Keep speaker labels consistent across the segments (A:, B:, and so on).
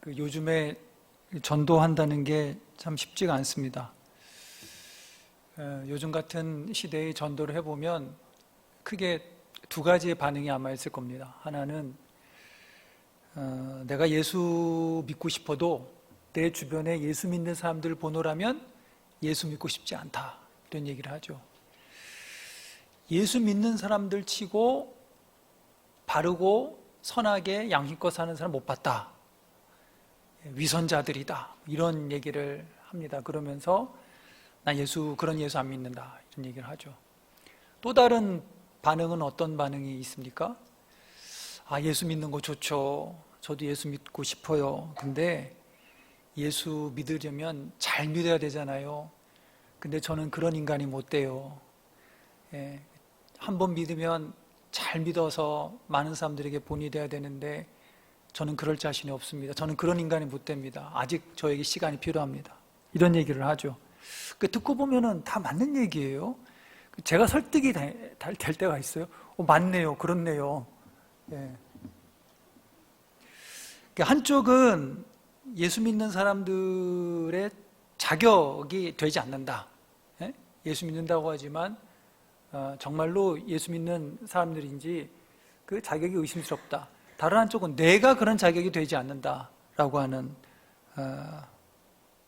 A: 요즘에 전도한다는 게 참 쉽지가 않습니다. 요즘 같은 시대의 전도를 해보면 크게 두 가지의 반응이 아마 있을 겁니다. 하나는 내가 예수 믿고 싶어도 내 주변에 예수 믿는 사람들 보노라면 예수 믿고 싶지 않다, 이런 얘기를 하죠. 예수 믿는 사람들 치고 바르고 선하게 양심껏 사는 사람 못 봤다, 위선자들이다, 이런 얘기를 합니다. 그러면서 나 그런 예수 안 믿는다, 이런 얘기를 하죠. 또 다른 반응은 어떤 반응이 있습니까? 예수 믿는 거 좋죠. 저도 예수 믿고 싶어요. 근데 예수 믿으려면 잘 믿어야 되잖아요. 근데 저는 그런 인간이 못 돼요. 한번 믿으면 잘 믿어서 많은 사람들에게 본이 돼야 되는데 저는 그럴 자신이 없습니다. 저는 그런 인간이 못 됩니다. 아직 저에게 시간이 필요합니다. 이런 얘기를 하죠. 듣고 보면은 다 맞는 얘기예요. 제가 설득이 될 때가 있어요. 맞네요. 그렇네요. 한쪽은 예수 믿는 사람들의 자격이 되지 않는다. 예수 믿는다고 하지만 정말로 예수 믿는 사람들인지 그 자격이 의심스럽다. 다른 한쪽은 내가 그런 자격이 되지 않는다라고 하는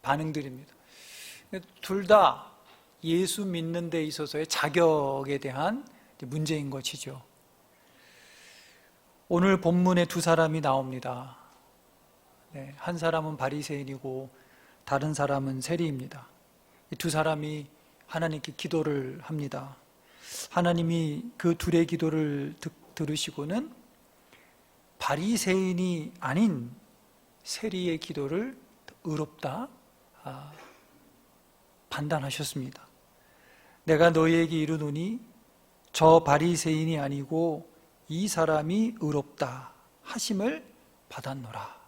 A: 반응들입니다. 둘 다 예수 믿는 데 있어서의 자격에 대한 문제인 것이죠. 오늘 본문에 두 사람이 나옵니다. 한 사람은 바리새인이고 다른 사람은 세리입니다. 이 두 사람이 하나님께 기도를 합니다. 하나님이 그 둘의 기도를 들으시고는 바리새인이 아닌 세리의 기도를 의롭다 판단하셨습니다. 내가 너희에게 이르노니 저 바리새인이 아니고 이 사람이 의롭다 하심을 받았노라.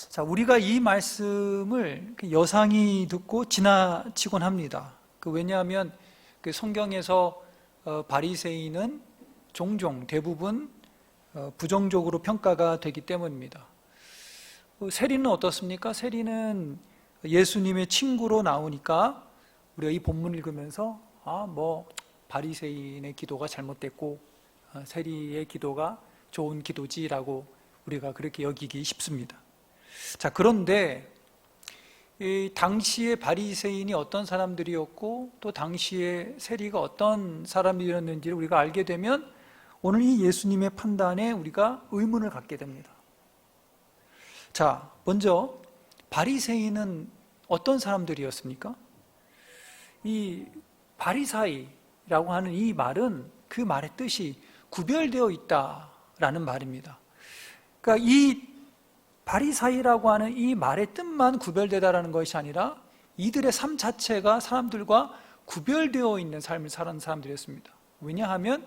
A: 자, 우리가 이 말씀을 여상히 듣고 지나치곤 합니다. 왜냐하면 성경에서 바리새인은 종종 대부분 부정적으로 평가가 되기 때문입니다. 세리는 어떻습니까? 세리는 예수님의 친구로 나오니까 우리가 이 본문 읽으면서 바리새인의 기도가 잘못됐고 세리의 기도가 좋은 기도지라고 우리가 그렇게 여기기 쉽습니다. 자, 그런데 이 당시의 바리새인이 어떤 사람들이었고 또 당시의 세리가 어떤 사람들이었는지를 우리가 알게 되면 오늘 이 예수님의 판단에 우리가 의문을 갖게 됩니다. 자, 먼저 바리새인은 어떤 사람들이었습니까? 이 바리사이라고 하는 이 말은 그 말의 뜻이 구별되어 있다라는 말입니다. 그러니까 이 바리사이라고 하는 이 말의 뜻만 구별되다라는 것이 아니라 이들의 삶 자체가 사람들과 구별되어 있는 삶을 사는 사람들이었습니다. 왜냐하면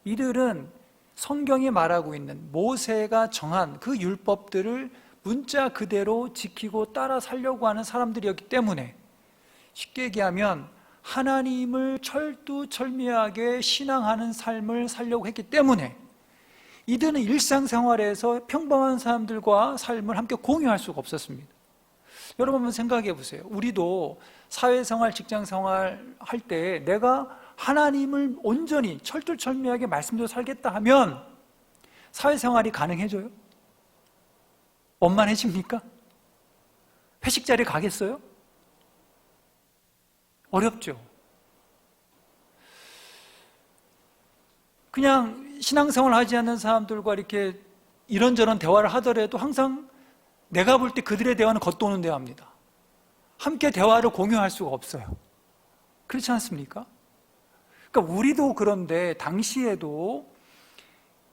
A: 이들은 성경이 말하고 있는 모세가 정한 그 율법들을 문자 그대로 지키고 따라 살려고 하는 사람들이었기 때문에, 쉽게 얘기하면 하나님을 철두철미하게 신앙하는 삶을 살려고 했기 때문에 이들은 일상생활에서 평범한 사람들과 삶을 함께 공유할 수가 없었습니다. 여러분 한번 생각해 보세요. 우리도 사회생활, 직장생활 할 때 내가 하나님을 온전히 철두철미하게 말씀대로 살겠다 하면 사회생활이 가능해져요? 원만해집니까? 회식 자리에 가겠어요? 어렵죠. 그냥 신앙생활 하지 않는 사람들과 이렇게 이런저런 대화를 하더라도 항상 내가 볼 때 그들의 대화는 겉도는 대화입니다. 함께 대화를 공유할 수가 없어요. 그렇지 않습니까? 그러니까 우리도 그런데 당시에도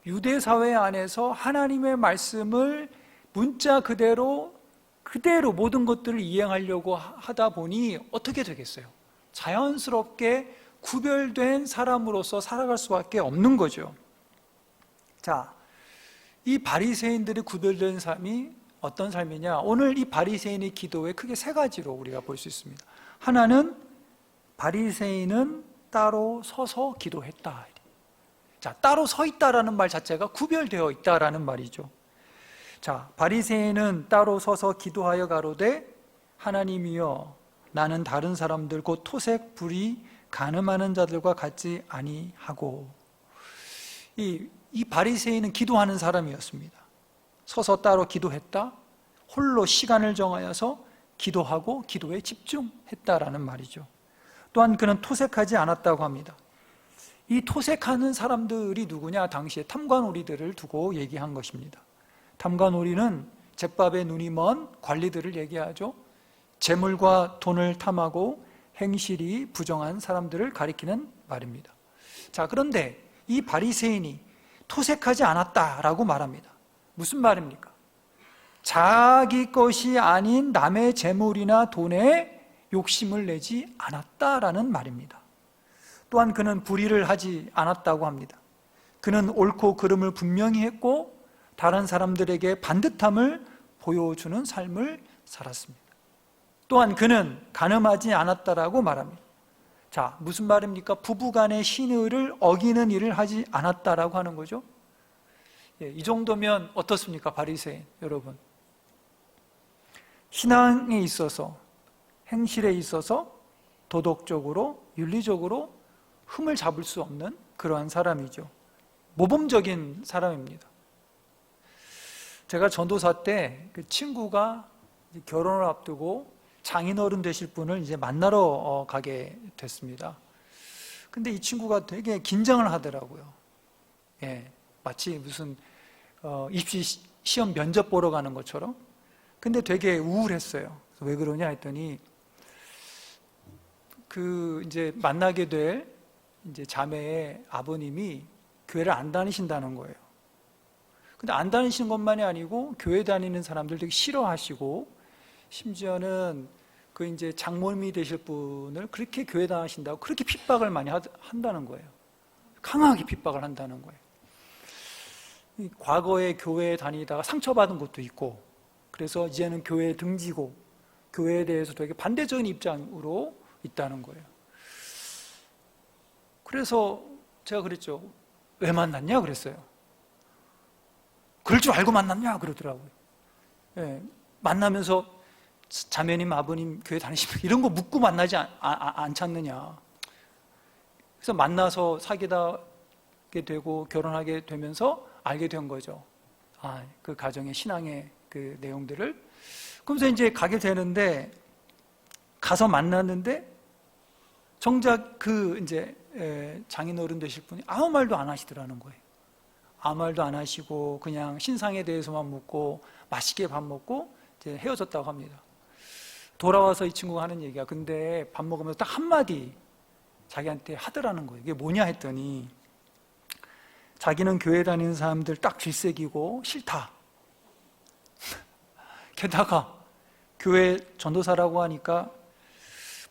A: 유대 사회 안에서 하나님의 말씀을 문자 그대로 모든 것들을 이행하려고 하다 보니 어떻게 되겠어요? 자연스럽게 구별된 사람으로서 살아갈 수밖에 없는 거죠. 자, 이 바리새인들이 구별된 삶이 어떤 삶이냐? 오늘 이 바리새인의 기도에 크게 세 가지로 우리가 볼 수 있습니다. 하나는 바리새인은 따로 서서 기도했다. 자, 따로 서 있다라는 말 자체가 구별되어 있다라는 말이죠. 자, 바리새인은 따로 서서 기도하여 가로되 하나님이여 나는 다른 사람들 곧 토색 불의 간음하는 자들과 같지 아니하고. 이 바리새인은 기도하는 사람이었습니다. 서서 따로 기도했다, 홀로 시간을 정하여서 기도하고 기도에 집중했다라는 말이죠. 또한 그는 토색하지 않았다고 합니다. 이 토색하는 사람들이 누구냐? 당시에 탐관오리들을 두고 얘기한 것입니다. 탐관오리는 잿밥에 눈이 먼 관리들을 얘기하죠. 재물과 돈을 탐하고 행실이 부정한 사람들을 가리키는 말입니다. 자, 그런데 이 바리새인이 토색하지 않았다라고 말합니다. 무슨 말입니까? 자기 것이 아닌 남의 재물이나 돈에 욕심을 내지 않았다라는 말입니다. 또한 그는 불의를 하지 않았다고 합니다. 그는 옳고 그름을 분명히 했고 다른 사람들에게 반듯함을 보여주는 삶을 살았습니다. 또한 그는 간음하지 않았다라고 말합니다. 자, 무슨 말입니까? 부부간의 신의를 어기는 일을 하지 않았다라고 하는 거죠. 이 정도면 어떻습니까? 바리새인 여러분, 신앙에 있어서, 행실에 있어서 도덕적으로, 윤리적으로 흠을 잡을 수 없는 그러한 사람이죠. 모범적인 사람입니다. 제가 전도사 때 그 친구가 결혼을 앞두고 장인어른 되실 분을 이제 만나러 가게 됐습니다. 근데 이 친구가 되게 긴장을 하더라고요. 예, 마치 무슨 입시 시험 면접 보러 가는 것처럼. 근데 되게 우울했어요. 왜 그러냐 했더니 그 이제 만나게 될 이제 자매의 아버님이 교회를 안 다니신다는 거예요. 근데 안 다니시는 것만이 아니고 교회 다니는 사람들 되게 싫어하시고, 심지어는 그 이제 장모님이 되실 분을 그렇게 교회 다니신다고 그렇게 핍박을 많이 한다는 거예요. 강하게 핍박을 한다는 거예요. 과거에 교회에 다니다가 상처받은 것도 있고, 그래서 이제는 교회에 등지고 교회에 대해서 되게 반대적인 입장으로 있다는 거예요. 그래서 제가 그랬죠. 왜 만났냐 그랬어요. 그럴 줄 알고 만났냐 그러더라고요. 예, 만나면서 자매님, 아버님 교회 다니시면 이런 거 묻고 만나지 않지 않느냐. 그래서 만나서 사귀게 되고 결혼하게 되면서 알게 된 거죠. 그 가정의 신앙의 그 내용들을. 그러면서 이제 가게 되는데, 가서 만났는데 정작 그 이제 장인어른 되실 분이 아무 말도 안 하시더라는 거예요. 아무 말도 안 하시고 그냥 신상에 대해서만 묻고 맛있게 밥 먹고 이제 헤어졌다고 합니다. 돌아와서 이 친구가 하는 얘기가, 근데 밥 먹으면서 딱 한마디 자기한테 하더라는 거예요. 이게 뭐냐 했더니, 자기는 교회 다니는 사람들 딱 질색이고 싫다. 게다가 교회 전도사라고 하니까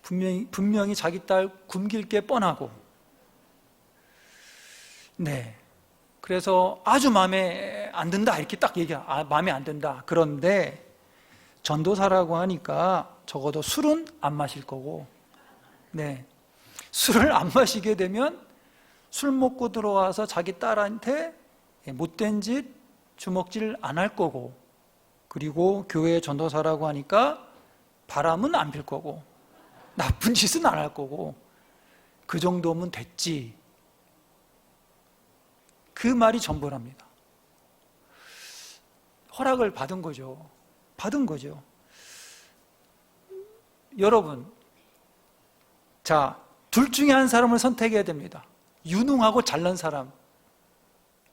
A: 분명히 자기 딸 굶길 게 뻔하고, 네, 그래서 아주 마음에 안 든다 이렇게 딱 마음에 안 든다. 그런데 전도사라고 하니까 적어도 술은 안 마실 거고, 네, 술을 안 마시게 되면 술 먹고 들어와서 자기 딸한테 못된 짓, 주먹질 안 할 거고, 그리고 교회 전도사라고 하니까 바람은 안 필 거고 나쁜 짓은 안 할 거고, 그 정도면 됐지. 그 말이 전부랍니다. 허락을 받은 거죠. 받은 거죠. 여러분, 자, 둘 중에 한 사람을 선택해야 됩니다. 유능하고 잘난 사람,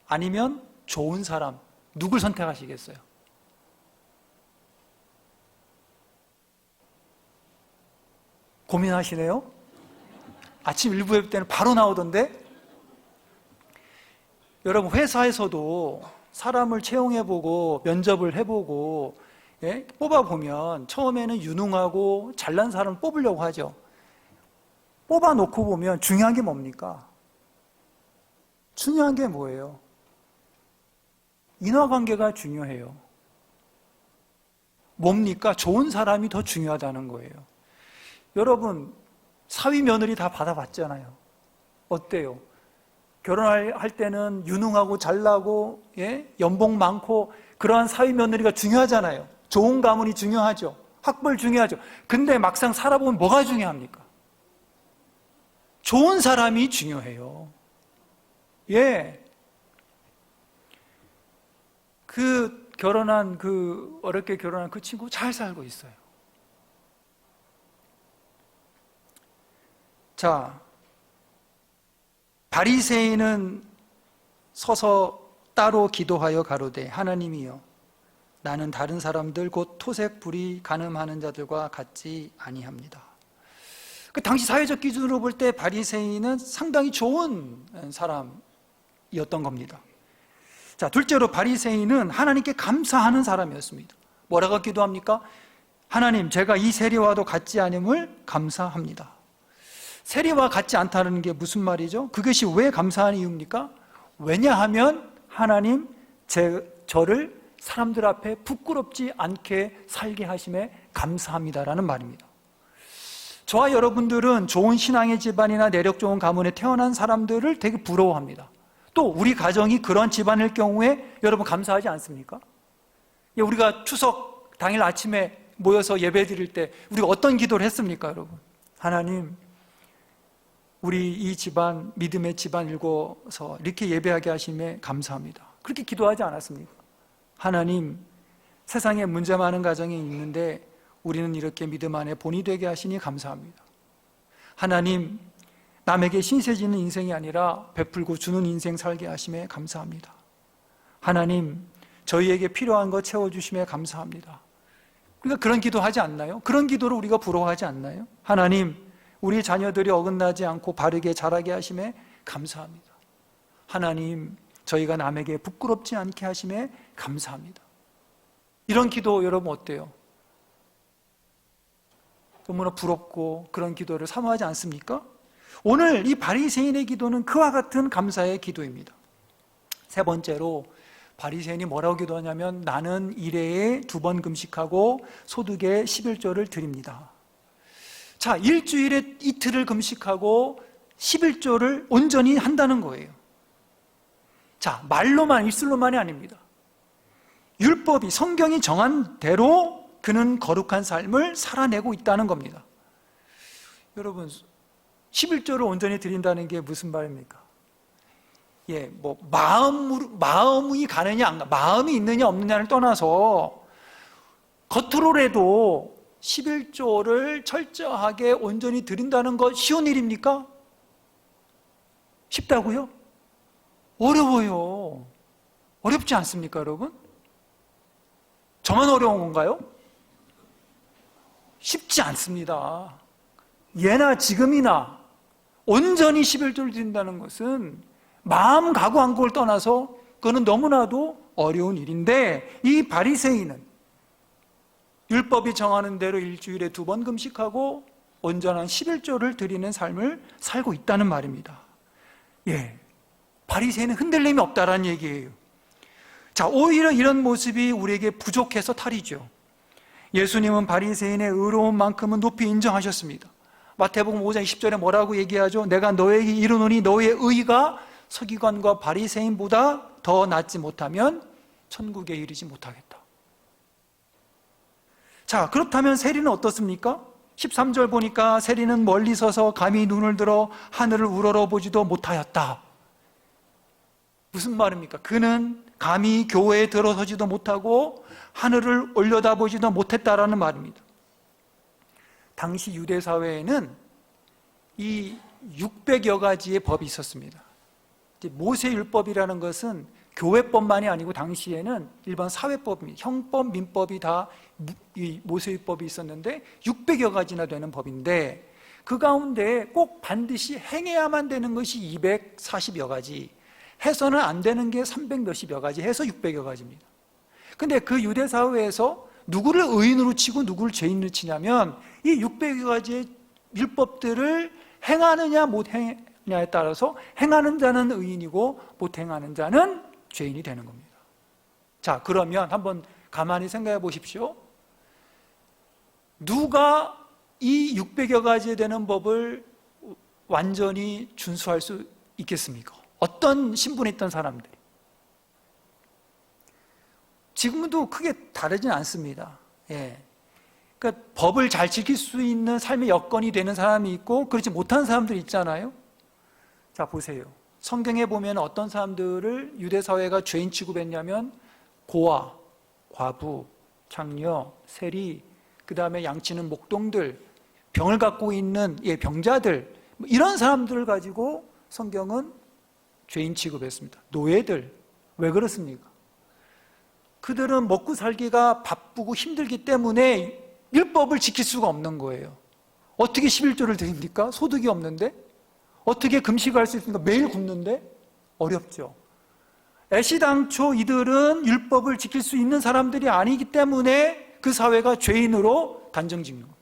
A: 아니면 좋은 사람. 누굴 선택하시겠어요? 고민하시네요? 아침 일부 예배 때는 바로 나오던데? 여러분, 회사에서도 사람을 채용해보고 면접을 해보고, 예? 뽑아보면 처음에는 유능하고 잘난 사람을 뽑으려고 하죠. 뽑아놓고 보면 중요한 게 뭡니까? 중요한 게 뭐예요? 인과관계가 중요해요. 뭡니까? 좋은 사람이 더 중요하다는 거예요. 여러분, 사위 며느리 다 받아봤잖아요. 어때요? 결혼할 때는 유능하고 잘나고, 예? 연봉 많고 그러한 사위 며느리가 중요하잖아요. 좋은 가문이 중요하죠. 학벌 중요하죠. 근데 막상 살아보면 뭐가 중요합니까? 좋은 사람이 중요해요. 예. 어렵게 결혼한 그 친구 잘 살고 있어요. 자, 바리새인은 서서 따로 기도하여 가로되 하나님이여 나는 다른 사람들 곧 토색 불의 간음하는 자들과 같지 아니합니다. 그 당시 사회적 기준으로 볼 때 바리새인은 상당히 좋은 사람이었던 겁니다. 자, 둘째로 바리새인은 하나님께 감사하는 사람이었습니다. 뭐라고 기도합니까? 하나님, 제가 이 세리와도 같지 않음을 감사합니다. 세리와 같지 않다는 게 무슨 말이죠? 그것이 왜 감사한 이유입니까? 왜냐하면 하나님 저를 사람들 앞에 부끄럽지 않게 살게 하심에 감사합니다라는 말입니다. 저와 여러분들은 좋은 신앙의 집안이나 내력 좋은 가문에 태어난 사람들을 되게 부러워합니다. 또 우리 가정이 그런 집안일 경우에 여러분 감사하지 않습니까? 우리가 추석 당일 아침에 모여서 예배 드릴 때 우리가 어떤 기도를 했습니까, 여러분? 하나님, 우리 이 집안, 믿음의 집안 일궈서 이렇게 예배하게 하심에 감사합니다. 그렇게 기도하지 않았습니까? 하나님, 세상에 문제 많은 가정이 있는데 우리는 이렇게 믿음 안에 본이 되게 하시니 감사합니다. 하나님, 남에게 신세지는 인생이 아니라 베풀고 주는 인생 살게 하심에 감사합니다. 하나님, 저희에게 필요한 거 채워주심에 감사합니다. 우리가 그런 기도하지 않나요? 그런 기도를 우리가 부러워하지 않나요? 하나님, 우리 자녀들이 어긋나지 않고 바르게 자라게 하심에 감사합니다. 하나님, 저희가 남에게 부끄럽지 않게 하심에 감사합니다. 이런 기도 여러분 어때요? 너무나 부럽고 그런 기도를 사모하지 않습니까? 오늘 이 바리새인의 기도는 그와 같은 감사의 기도입니다. 세 번째로 바리새인이 뭐라고 기도하냐면 나는 일회에 2번 금식하고 소득의 11조를 드립니다. 자, 일주일에 이틀을 금식하고 11조를 온전히 한다는 거예요. 자, 말로만, 입술로만이 아닙니다. 율법이, 성경이 정한 대로 그는 거룩한 삶을 살아내고 있다는 겁니다. 여러분, 11조를 온전히 드린다는 게 무슨 말입니까? 마음이 가느냐, 안 가, 마음이 있느냐, 없느냐를 떠나서 겉으로라도 11조를 철저하게 온전히 드린다는 것 쉬운 일입니까? 쉽다고요? 어려워요. 어렵지 않습니까, 여러분? 저만 어려운 건가요? 쉽지 않습니다. 예나 지금이나 온전히 11조를 드린다는 것은 마음 각오 한 걸 떠나서 그거는 너무나도 어려운 일인데 이 바리새인은 율법이 정하는 대로 일주일에 2번 금식하고 온전한 11조를 드리는 삶을 살고 있다는 말입니다. 바리새인은 흔들림이 없다라는 얘기예요. 자, 오히려 이런 모습이 우리에게 부족해서 탈이죠. 예수님은 바리새인의 의로운 만큼은 높이 인정하셨습니다. 마태복음 5장 20절에 뭐라고 얘기하죠? 내가 너에게 이르노니 너의 의가 서기관과 바리새인보다 더 낫지 못하면 천국에 이르지 못하겠다. 자, 그렇다면 세리는 어떻습니까? 13절 보니까 세리는 멀리 서서 감히 눈을 들어 하늘을 우러러보지도 못하였다. 무슨 말입니까? 그는 감히 교회에 들어서지도 못하고 하늘을 올려다보지도 못했다라는 말입니다. 당시 유대 사회에는 이 600여 가지의 법이 있었습니다. 모세율법이라는 것은 교회법만이 아니고 당시에는 일반 사회법입니다. 형법, 민법이 다 이 모세율법이 있었는데 600여 가지나 되는 법인데 그 가운데 꼭 반드시 행해야만 되는 것이 240여 가지, 해서는 안 되는 게 300몇십여 가지 해서 600여 가지입니다. 근데 그 유대 사회에서 누구를 의인으로 치고 누구를 죄인으로 치냐면 이 600여 가지의 율법들을 행하느냐 못 행하느냐에 따라서 행하는 자는 의인이고 못 행하는 자는 죄인이 되는 겁니다. 자, 그러면 한번 가만히 생각해 보십시오. 누가 이 600여 가지 되는 법을 완전히 준수할 수 있겠습니까? 어떤 신분에 있던 사람들이. 지금도 크게 다르진 않습니다. 예. 그러니까 법을 잘 지킬 수 있는 삶의 여건이 되는 사람이 있고 그렇지 못한 사람들이 있잖아요. 자, 보세요. 성경에 보면 어떤 사람들을 유대사회가 죄인 취급했냐면 고아, 과부, 장녀, 세리, 그 다음에 양치는 목동들, 병을 갖고 있는 병자들, 이런 사람들을 가지고 성경은 죄인 취급했습니다. 노예들. 왜 그렇습니까? 그들은 먹고 살기가 바쁘고 힘들기 때문에 율법을 지킬 수가 없는 거예요. 어떻게 11조를 드립니까? 소득이 없는데? 어떻게 금식할 수 있습니까? 매일 굶는데? 어렵죠. 애시당초 이들은 율법을 지킬 수 있는 사람들이 아니기 때문에 그 사회가 죄인으로 단정짓는 거예요.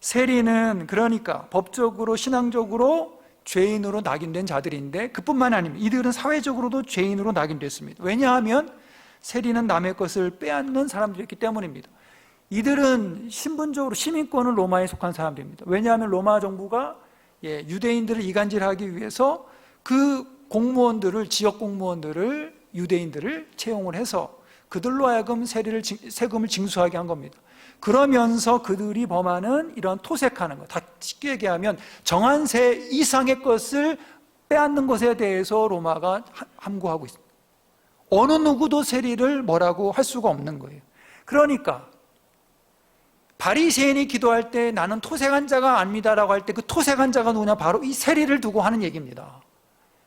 A: 세리는 그러니까 법적으로 신앙적으로 죄인으로 낙인된 자들인데 그뿐만 아닙니다. 이들은 사회적으로도 죄인으로 낙인됐습니다. 왜냐하면 세리는 남의 것을 빼앗는 사람들이었기 때문입니다. 이들은 신분적으로 시민권은 로마에 속한 사람들입니다. 왜냐하면 로마 정부가 유대인들을 이간질하기 위해서 그 공무원들을, 지역 공무원들을, 유대인들을 채용을 해서 그들로 하여금 세금을 징수하게 한 겁니다. 그러면서 그들이 범하는 이런 토색하는 것, 다 쉽게 얘기하면 정한 세 이상의 것을 빼앗는 것에 대해서 로마가 함구하고 있습니다. 어느 누구도 세리를 뭐라고 할 수가 없는 거예요. 그러니까 바리새인이 기도할 때 나는 토색한 자가 아닙니다라고 할 때 그 토색한 자가 누구냐? 바로 이 세리를 두고 하는 얘기입니다.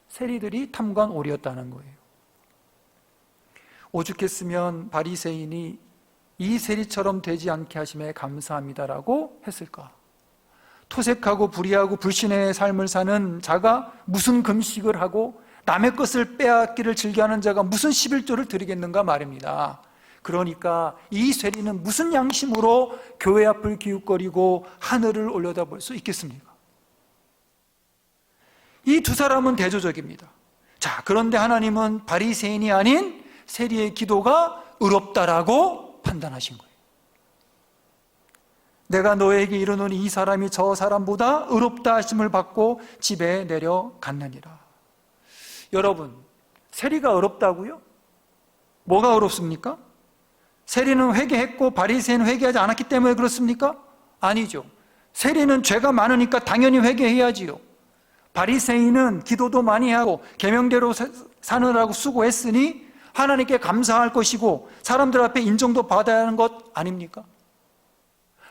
A: 세리들이 탐관오리였다는 거예요. 오죽했으면 바리새인이 이 세리처럼 되지 않게 하심에 감사합니다라고 했을까? 토색하고 불의하고 불신의 삶을 사는 자가 무슨 금식을 하고 남의 것을 빼앗기를 즐겨하는 자가 무슨 11조를 드리겠는가 말입니다. 그러니까 이 세리는 무슨 양심으로 교회 앞을 기웃거리고 하늘을 올려다볼 수 있겠습니까? 이 두 사람은 대조적입니다. 자, 그런데 하나님은 바리새인이 아닌 세리의 기도가 의롭다라고 판단하신 거예요. 내가 너에게 이르노니 이 사람이 저 사람보다 의롭다 하심을 받고 집에 내려갔느니라. 여러분, 세리가 의롭다고요? 뭐가 의롭습니까? 세리는 회개했고 바리새인은 회개하지 않았기 때문에 그렇습니까? 아니죠. 세리는 죄가 많으니까 당연히 회개해야지요. 바리새인은 기도도 많이 하고 계명대로 사느라고 수고했으니 하나님께 감사할 것이고 사람들 앞에 인정도 받아야 하는 것 아닙니까?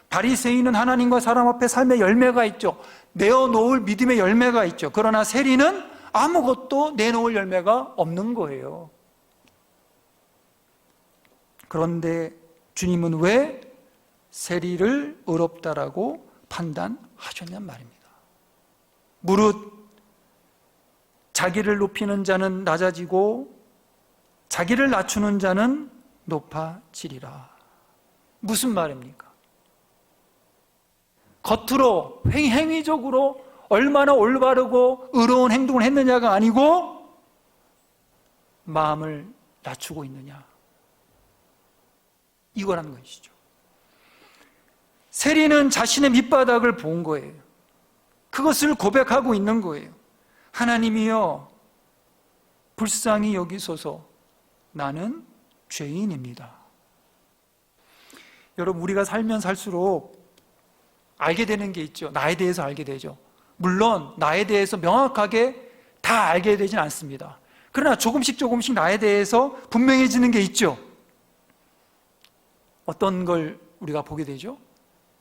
A: 바리새인은 하나님과 사람 앞에 삶의 열매가 있죠. 내어놓을 믿음의 열매가 있죠. 그러나 세리는 아무것도 내놓을 열매가 없는 거예요. 그런데 주님은 왜 세리를 의롭다라고 판단하셨냔 말입니다. 무릇 자기를 높이는 자는 낮아지고 자기를 낮추는 자는 높아지리라. 무슨 말입니까? 겉으로 행위적으로 얼마나 올바르고 의로운 행동을 했느냐가 아니고 마음을 낮추고 있느냐, 이거라는 것이죠. 세리는 자신의 밑바닥을 본 거예요. 그것을 고백하고 있는 거예요. 하나님이여 불쌍히 여기소서, 나는 죄인입니다. 여러분, 우리가 살면 살수록 알게 되는 게 있죠. 나에 대해서 알게 되죠. 물론 나에 대해서 명확하게 다 알게 되진 않습니다. 그러나 조금씩 나에 대해서 분명해지는 게 있죠. 어떤 걸 우리가 보게 되죠?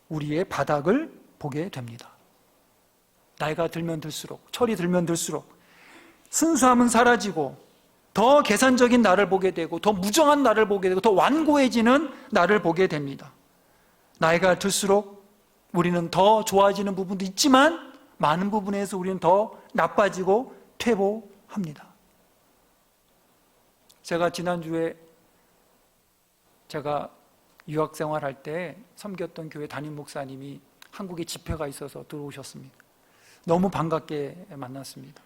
A: 우리의 바닥을 보게 됩니다. 나이가 들면 들수록, 철이 들면 들수록 순수함은 사라지고 더 계산적인 나를 보게 되고 더 무정한 나를 보게 되고 더 완고해지는 나를 보게 됩니다. 나이가 들수록 우리는 더 좋아지는 부분도 있지만 많은 부분에서 우리는 더 나빠지고 퇴보합니다. 제가 지난주에 제가 유학생활 할 때 섬겼던 교회 담임 목사님이 한국에 집회가 있어서 들어오셨습니다. 너무 반갑게 만났습니다.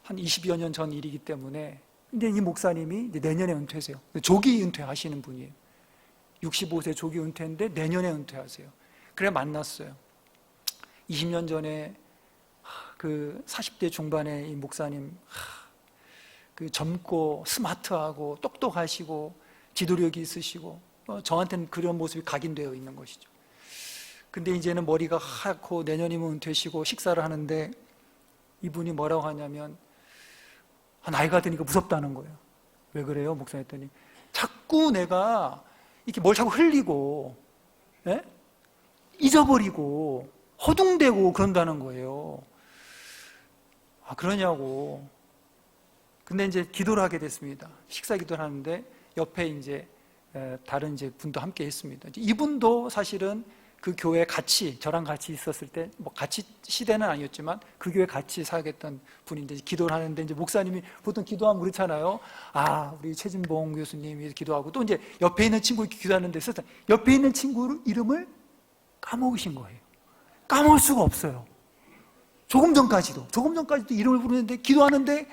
A: 한 20여 년 전 일이기 때문에. 근데 이 목사님이 내년에 은퇴하세요. 조기 은퇴하시는 분이에요. 65세 조기 은퇴인데 내년에 은퇴하세요. 그래 만났어요. 20년 전에 그 40대 중반의 이 목사님, 그 젊고 스마트하고 똑똑하시고 지도력이 있으시고 저한테는 그런 모습이 각인되어 있는 것이죠. 근데 이제는 머리가 하얗고 내년이면 은퇴시고 식사를 하는데 이분이 뭐라고 하냐면 나이가 드니까 무섭다는 거예요. 왜 그래요? 목사님 했더니 자꾸 내가 이렇게 뭘 자꾸 흘리고 잊어버리고 허둥대고 그런다는 거예요. 그러냐고. 근데 이제 기도를 하게 됐습니다. 식사 기도를 하는데 옆에 이제 다른 이제 분도 함께 했습니다. 이분도 사실은 그 교회에 같이 저랑 같이 있었을 때 뭐 같이 시대는 아니었지만 그 교회 같이 살겠던 분인데 기도를 하는데 이제 목사님이 보통 기도하면 그렇잖아요. 우리 최진봉 교수님이 기도하고 또 이제 옆에 있는 친구 기도하는데 옆에 있는 친구 이름을 까먹으신 거예요. 까먹을 수가 없어요. 조금 전까지도 이름을 부르는데 기도하는데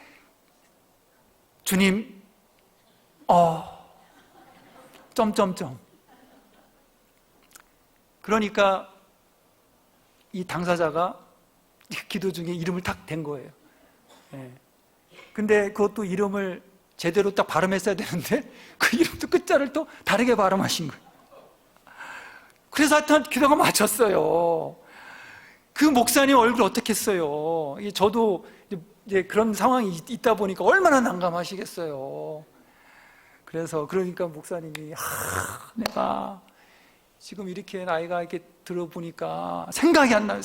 A: 주님, 점점점. 그러니까 이 당사자가 기도 중에 이름을 딱 댄 거예요. 근데 그것도 이름을 제대로 딱 발음했어야 되는데 그 이름도 끝자를 또 다르게 발음하신 거예요. 그래서 하여튼 기도가 맞췄어요. 그 목사님 얼굴 어떻겠어요? 저도 이제 그런 상황이 있다 보니까 얼마나 난감하시겠어요. 그러니까 목사님이 내가 지금 이렇게 나이가 이렇게 들어보니까 생각이 안 나요.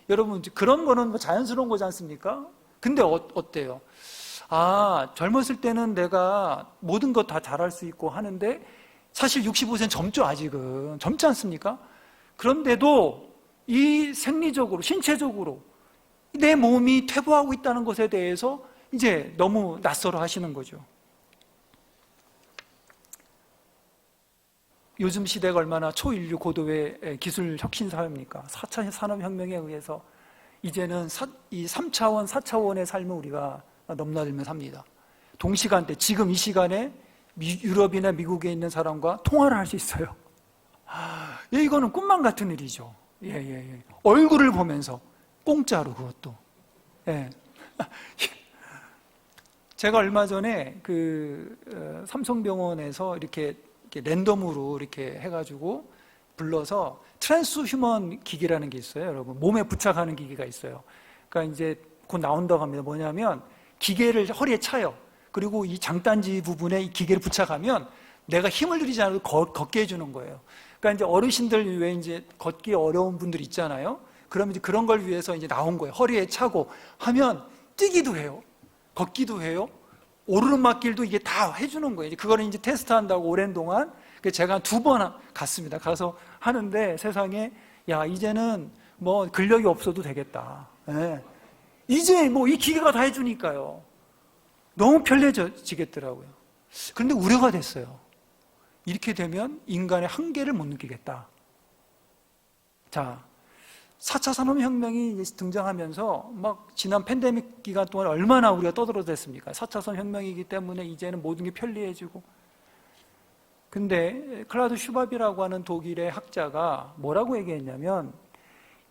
A: 여러분 그런 거는 뭐 자연스러운 거지 않습니까? 근데 어때요? 젊었을 때는 내가 모든 것 다 잘할 수 있고 하는데 사실 65세는 젊죠. 아직은 젊지 않습니까? 그런데도 이 생리적으로 신체적으로 내 몸이 퇴보하고 있다는 것에 대해서 이제 너무 낯설어 하시는 거죠. 요즘 시대가 얼마나 초인류 고도의 기술 혁신 사회입니까? 4차 산업혁명에 의해서 이제는 이 3차원, 4차원의 삶을 우리가 넘나들며 삽니다. 동시간대, 지금 이 시간에 유럽이나 미국에 있는 사람과 통화를 할 수 있어요. 이거는 꿈만 같은 일이죠. 얼굴을 보면서 공짜로 그것도. 제가 얼마 전에 그 삼성병원에서 이렇게 랜덤으로 이렇게 해가지고 불러서 트랜스휴먼 기기라는 게 있어요. 여러분 몸에 부착하는 기기가 있어요. 그러니까 이제 곧 나온다고 합니다. 뭐냐면 기계를 허리에 차요. 그리고 이 장단지 부분에 이 기계를 부착하면 내가 힘을 들이지 않아도 걷게 해주는 거예요. 그러니까 이제 어르신들 외에 이제 걷기 어려운 분들 있잖아요. 그러면 이제 그런 걸 위해서 이제 나온 거예요. 허리에 차고 하면 뛰기도 해요. 걷기도 해요. 오르막길도 이게 다 해주는 거예요. 그거를 이제 테스트한다고 오랜 동안 제가 2번 갔습니다. 가서 하는데 세상에 이제는 뭐 근력이 없어도 되겠다. 이제 뭐 이 기계가 다 해주니까요. 너무 편리해지겠더라고요. 그런데 우려가 됐어요. 이렇게 되면 인간의 한계를 못 느끼겠다. 자, 4차 산업혁명이 등장하면서 막 지난 팬데믹 기간 동안 얼마나 우리가 떠들어댔습니까? 4차 산업혁명이기 때문에 이제는 모든 게 편리해지고. 근데 클라우드 슈밥이라고 하는 독일의 학자가 뭐라고 얘기했냐면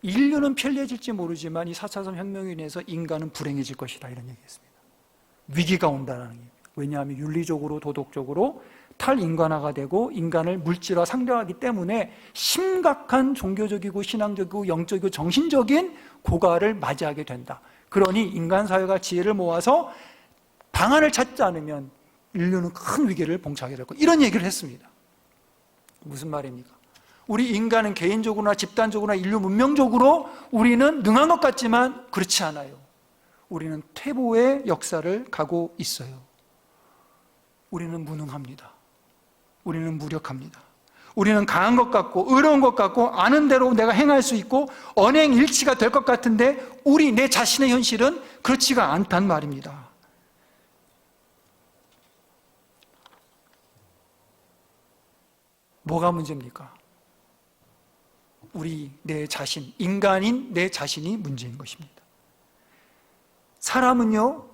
A: 인류는 편리해질지 모르지만 이 4차 산업혁명으로 인해서 인간은 불행해질 것이다 이런 얘기했습니다. 위기가 온다는 얘기예요. 왜냐하면 윤리적으로 도덕적으로 탈인간화가 되고 인간을 물질화 상대하기 때문에 심각한 종교적이고 신앙적이고 영적이고 정신적인 고갈을 맞이하게 된다. 그러니 인간 사회가 지혜를 모아서 방안을 찾지 않으면 인류는 큰 위기를 봉착하게 될 거다. 이런 얘기를 했습니다. 무슨 말입니까? 우리 인간은 개인적으로나 집단적으로나 인류 문명적으로 우리는 능한 것 같지만 그렇지 않아요. 우리는 퇴보의 역사를 가고 있어요. 우리는 무능합니다. 우리는 무력합니다. 우리는 강한 것 같고 의로운 것 같고 아는 대로 내가 행할 수 있고 언행일치가 될 것 같은데 내 자신의 현실은 그렇지가 않단 말입니다. 뭐가 문제입니까? 내 자신, 인간인 내 자신이 문제인 것입니다. 사람은요,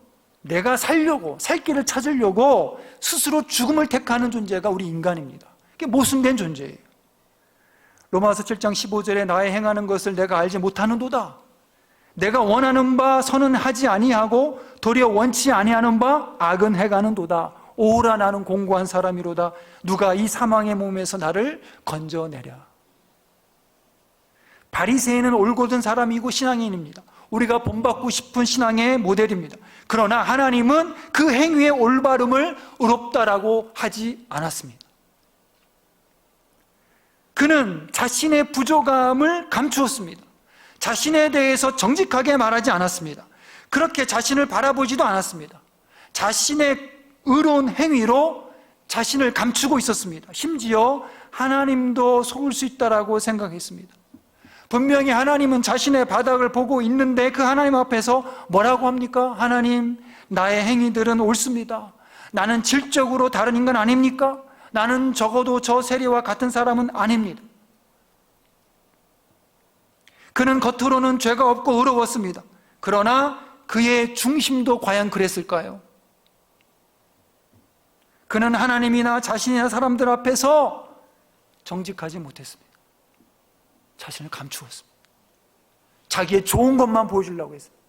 A: 내가 살려고, 살 길을 찾으려고 스스로 죽음을 택하는 존재가 우리 인간입니다. 그게 모순된 존재예요. 로마서 7장 15절에 나의 행하는 것을 내가 알지 못하는도다. 내가 원하는 바 선은 하지 아니하고 도리어 원치 아니하는 바 악은 행하는도다. 오라 나는 공고한 사람이로다. 누가 이 사망의 몸에서 나를 건져내랴. 바리새인은 올곧은 사람이고 신앙인입니다. 우리가 본받고 싶은 신앙의 모델입니다. 그러나 하나님은 그 행위의 올바름을 의롭다라고 하지 않았습니다. 그는 자신의 부족함을 감추었습니다. 자신에 대해서 정직하게 말하지 않았습니다. 그렇게 자신을 바라보지도 않았습니다. 자신의 의로운 행위로 자신을 감추고 있었습니다. 심지어 하나님도 속을 수 있다라고 생각했습니다. 분명히 하나님은 자신의 바닥을 보고 있는데 그 하나님 앞에서 뭐라고 합니까? 하나님, 나의 행위들은 옳습니다. 나는 질적으로 다른 인간 아닙니까? 나는 적어도 저 세리와 같은 사람은 아닙니다. 그는 겉으로는 죄가 없고 의로웠습니다. 그러나 그의 중심도 과연 그랬을까요? 그는 하나님이나 자신이나 사람들 앞에서 정직하지 못했습니다. 자신을 감추었습니다. 자기의 좋은 것만 보여주려고 했습니다.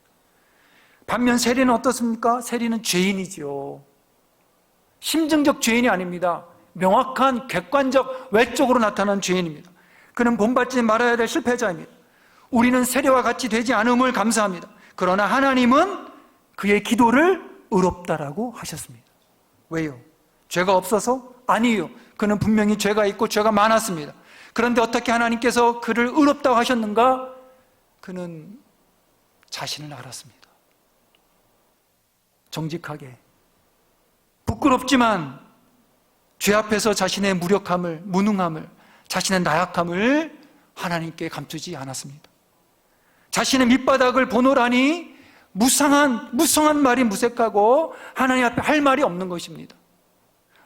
A: 반면 세리는 어떻습니까? 세리는 죄인이지요. 심증적 죄인이 아닙니다. 명확한 객관적 외적으로 나타난 죄인입니다. 그는 본받지 말아야 될 실패자입니다. 우리는 세리와 같이 되지 않음을 감사합니다. 그러나 하나님은 그의 기도를 의롭다라고 하셨습니다. 왜요? 죄가 없어서? 아니에요. 그는 분명히 죄가 있고 죄가 많았습니다. 그런데 어떻게 하나님께서 그를 의롭다고 하셨는가? 그는 자신을 알았습니다. 정직하게, 부끄럽지만 죄 앞에서 자신의 무력함을, 무능함을, 자신의 나약함을 하나님께 감추지 않았습니다. 자신의 밑바닥을 보노라니 무성한 말이 무색하고 하나님 앞에 할 말이 없는 것입니다.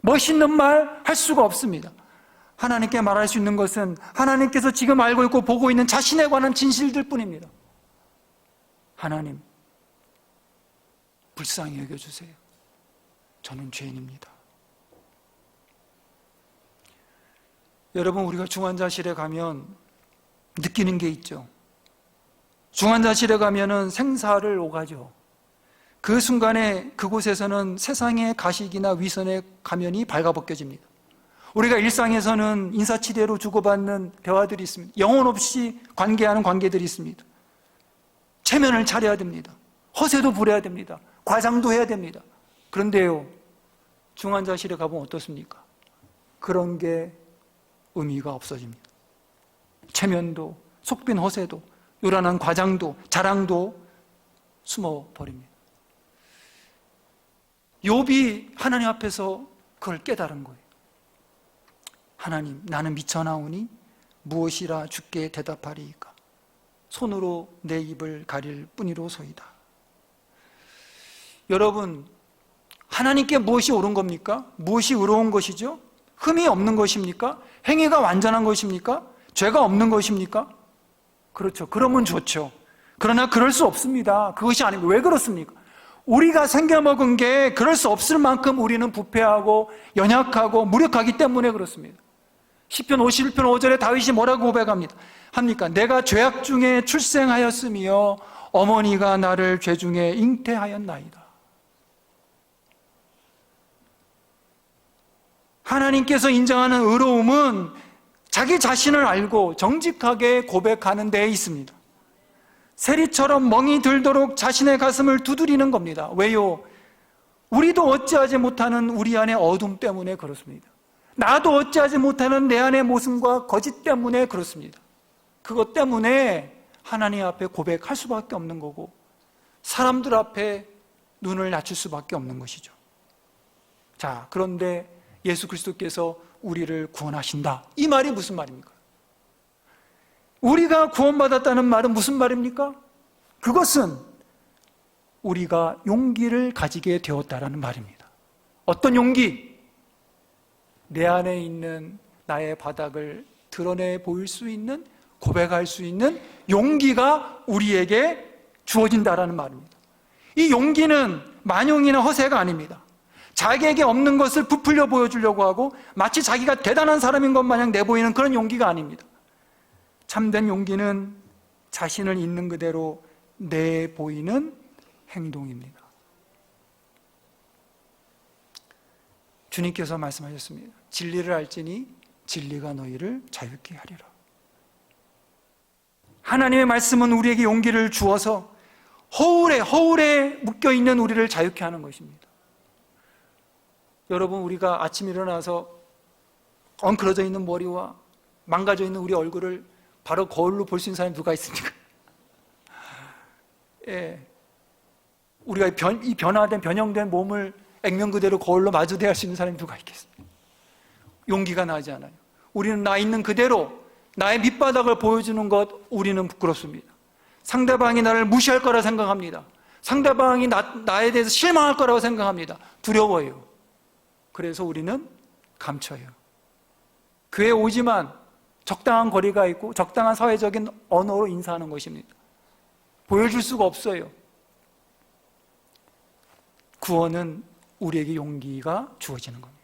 A: 멋있는 말 할 수가 없습니다. 하나님께 말할 수 있는 것은 하나님께서 지금 알고 있고 보고 있는 자신에 관한 진실들 뿐입니다. 하나님, 불쌍히 여겨주세요. 저는 죄인입니다. 여러분, 우리가 중환자실에 가면 느끼는 게 있죠. 중환자실에 가면은 생사를 오가죠. 그 순간에 그곳에서는 세상의 가식이나 위선의 가면이 발가벗겨집니다. 우리가 일상에서는 인사치레로 주고받는 대화들이 있습니다. 영혼 없이 관계하는 관계들이 있습니다. 체면을 차려야 됩니다. 허세도 부려야 됩니다. 과장도 해야 됩니다. 그런데요, 중환자실에 가보면 어떻습니까? 그런 게 의미가 없어집니다. 체면도, 속빈 허세도, 요란한 과장도, 자랑도 숨어버립니다. 욥이 하나님 앞에서 그걸 깨달은 거예요. 하나님, 나는 미쳐나오니 무엇이라 주께 대답하리이까? 손으로 내 입을 가릴 뿐이로소이다. 여러분, 하나님께 무엇이 옳은 겁니까? 무엇이 의로운 것이죠? 흠이 없는 것입니까? 행위가 완전한 것입니까? 죄가 없는 것입니까? 그렇죠. 그러면 좋죠. 그러나 그럴 수 없습니다. 그것이 아니고 왜 그렇습니까? 우리가 생겨먹은 게 그럴 수 없을 만큼 우리는 부패하고 연약하고 무력하기 때문에 그렇습니다. 시편 51편 5절에 다윗이 뭐라고 고백합니다? 내가 죄악 중에 출생하였으며 어머니가 나를 죄 중에 잉태하였나이다. 하나님께서 인정하는 의로움은 자기 자신을 알고 정직하게 고백하는 데에 있습니다. 세리처럼 멍이 들도록 자신의 가슴을 두드리는 겁니다. 왜요? 우리도 어찌하지 못하는 우리 안의 어둠 때문에 그렇습니다. 나도 어찌하지 못하는 내 안의 모습과 거짓 때문에 그렇습니다. 그것 때문에 하나님 앞에 고백할 수밖에 없는 거고 사람들 앞에 눈을 낮출 수밖에 없는 것이죠. 자, 그런데 예수 그리스도께서 우리를 구원하신다. 이 말이 무슨 말입니까? 우리가 구원받았다는 말은 무슨 말입니까? 그것은 우리가 용기를 가지게 되었다라는 말입니다. 어떤 용기? 내 안에 있는 나의 바닥을 드러내 보일 수 있는, 고백할 수 있는 용기가 우리에게 주어진다라는 말입니다. 이 용기는 만용이나 허세가 아닙니다. 자기에게 없는 것을 부풀려 보여주려고 하고 마치 자기가 대단한 사람인 것 마냥 내보이는 그런 용기가 아닙니다. 참된 용기는 자신을 있는 그대로 내보이는 행동입니다. 주님께서 말씀하셨습니다. 진리를 알지니 진리가 너희를 자유케 하리라. 하나님의 말씀은 우리에게 용기를 주어서 허울에 묶여있는 우리를 자유케 하는 것입니다. 여러분, 우리가 아침 일어나서 엉클어져 있는 머리와 망가져 있는 우리 얼굴을 바로 거울로 볼 수 있는 사람이 누가 있습니까? 예. 우리가 이 변화된, 변형된 몸을 액면 그대로 거울로 마주 대할 수 있는 사람이 누가 있겠습니까? 용기가 나지 않아요. 우리는 나 있는 그대로 나의 밑바닥을 보여주는 것, 우리는 부끄럽습니다. 상대방이 나를 무시할 거라 생각합니다. 상대방이 나에 대해서 실망할 거라고 생각합니다. 두려워요. 그래서 우리는 감춰요. 교회에 오지만 적당한 거리가 있고 적당한 사회적인 언어로 인사하는 것입니다. 보여줄 수가 없어요. 구원은 우리에게 용기가 주어지는 겁니다.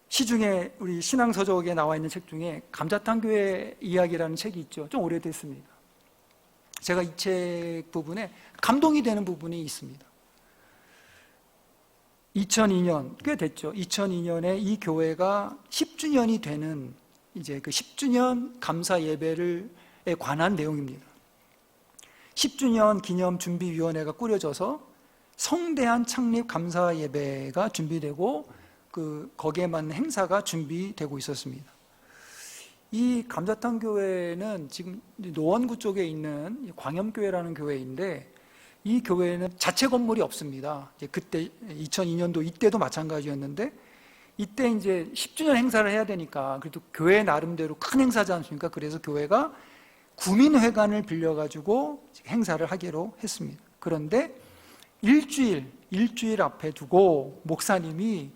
A: 시중에 우리 신앙서적에 나와 있는 책 중에 감자탕 교회 이야기라는 책이 있죠. 좀 오래됐습니다. 제가 이 책 부분에 감동이 되는 부분이 있습니다. 2002년, 꽤 됐죠. 2002년에 이 교회가 10주년이 되는 이제 그 10주년 감사 예배에 관한 내용입니다. 10주년 기념 준비위원회가 꾸려져서 성대한 창립 감사 예배가 준비되고 거기에 맞는 행사가 준비되고 있었습니다. 이 감자탕 교회는 지금 노원구 쪽에 있는 광염교회라는 교회인데, 이 교회는 자체 건물이 없습니다. 그때 2002년도 이때도 마찬가지였는데, 이때 이제 10주년 행사를 해야 되니까 그래도 교회 나름대로 큰 행사지 않습니까? 그래서 교회가 구민회관을 빌려가지고 행사를 하기로 했습니다. 그런데 일주일 앞에 두고 목사님이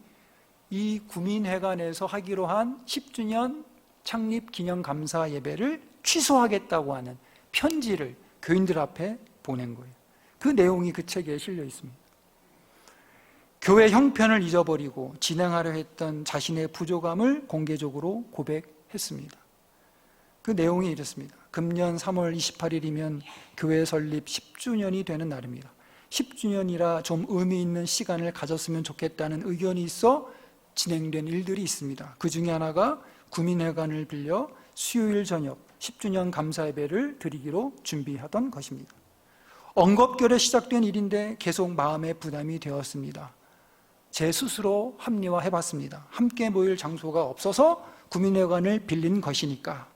A: 이 구민회관에서 하기로 한 10주년 창립 기념 감사 예배를 취소하겠다고 하는 편지를 교인들 앞에 보낸 거예요. 그 내용이 그 책에 실려 있습니다. 교회 형편을 잊어버리고 진행하려 했던 자신의 부족함을 공개적으로 고백했습니다. 그 내용이 이렇습니다. 금년 3월 28일이면 교회 설립 10주년이 되는 날입니다. 10주년이라 좀 의미 있는 시간을 가졌으면 좋겠다는 의견이 있어 진행된 일들이 있습니다. 그 중에 하나가 구민회관을 빌려 수요일 저녁 10주년 감사 예배를 드리기로 준비하던 것입니다. 엉겁결에 시작된 일인데 계속 마음의 부담이 되었습니다. 제 스스로 합리화해봤습니다. 함께 모일 장소가 없어서 구민회관을 빌린 것이니까,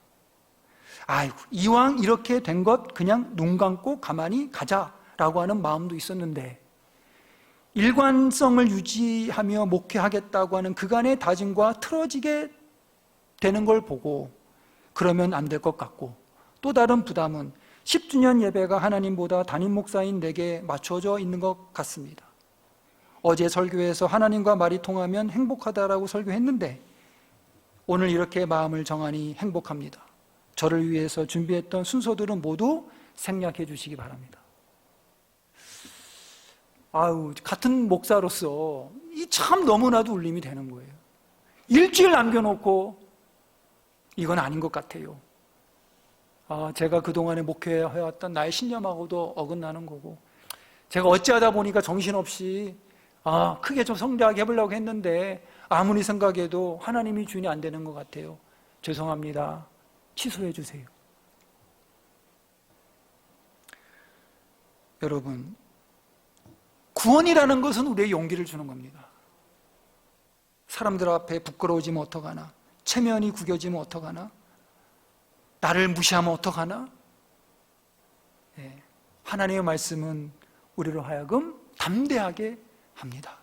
A: 아이고, 이왕 이렇게 된 것 그냥 눈 감고 가만히 가자라고 하는 마음도 있었는데, 일관성을 유지하며 목회하겠다고 하는 그간의 다짐과 틀어지게 되는 걸 보고 그러면 안 될 것 같고, 또 다른 부담은 10주년 예배가 하나님보다 담임 목사인 내게 맞춰져 있는 것 같습니다. 어제 설교에서 하나님과 말이 통하면 행복하다라고 설교했는데 오늘 이렇게 마음을 정하니 행복합니다. 저를 위해서 준비했던 순서들은 모두 생략해 주시기 바랍니다. 같은 목사로서 이 참 너무나도 울림이 되는 거예요. 일주일 남겨놓고 이건 아닌 것 같아요. 제가 그동안에 목회해왔던 나의 신념하고도 어긋나는 거고, 제가 어찌하다 보니까 정신없이 크게 좀 성대하게 해보려고 했는데 아무리 생각해도 하나님이 주인이 안 되는 것 같아요. 죄송합니다. 취소해 주세요. 여러분, 구원이라는 것은 우리의 용기를 주는 겁니다. 사람들 앞에 부끄러워지면 어떡하나, 체면이 구겨지면 어떡하나, 나를 무시하면 어떡하나. 하나님의 말씀은 우리로 하여금 담대하게 합니다.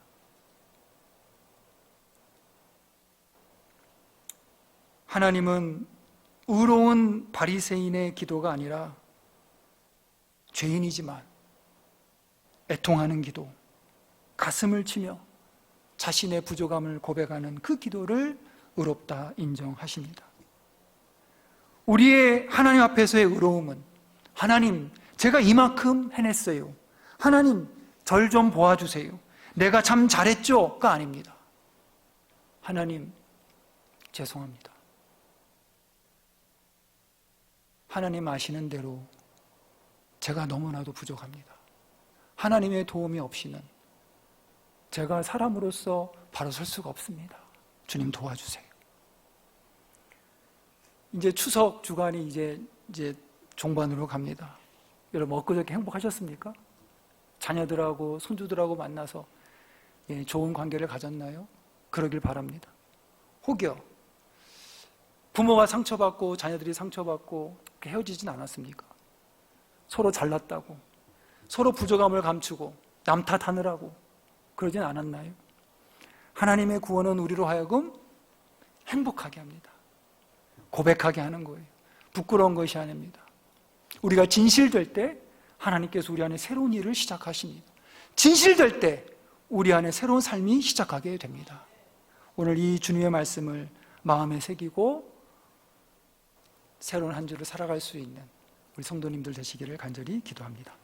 A: 하나님은 의로운 바리새인의 기도가 아니라 죄인이지만 애통하는 기도, 가슴을 치며 자신의 부족함을 고백하는 그 기도를 의롭다 인정하십니다. 우리의 하나님 앞에서의 의로움은, 하나님, 제가 이만큼 해냈어요, 하나님 절 좀 보아주세요, 내가 참 잘했죠가 아닙니다. 하나님 죄송합니다. 하나님 아시는 대로 제가 너무나도 부족합니다. 하나님의 도움이 없이는 제가 사람으로서 바로 설 수가 없습니다. 주님 도와주세요. 이제 추석 주간이 이제 종반으로 갑니다. 여러분 엊그저께 행복하셨습니까? 자녀들하고 손주들하고 만나서 좋은 관계를 가졌나요? 그러길 바랍니다. 혹여 부모가 상처받고 자녀들이 상처받고 헤어지진 않았습니까? 서로 잘났다고, 서로 부족함을 감추고 남 탓하느라고 그러진 않았나요? 하나님의 구원은 우리로 하여금 행복하게 합니다. 고백하게 하는 거예요. 부끄러운 것이 아닙니다. 우리가 진실될 때 하나님께서 우리 안에 새로운 일을 시작하십니다. 진실될 때 우리 안에 새로운 삶이 시작하게 됩니다. 오늘 이 주님의 말씀을 마음에 새기고 새로운 한 주를 살아갈 수 있는 우리 성도님들 되시기를 간절히 기도합니다.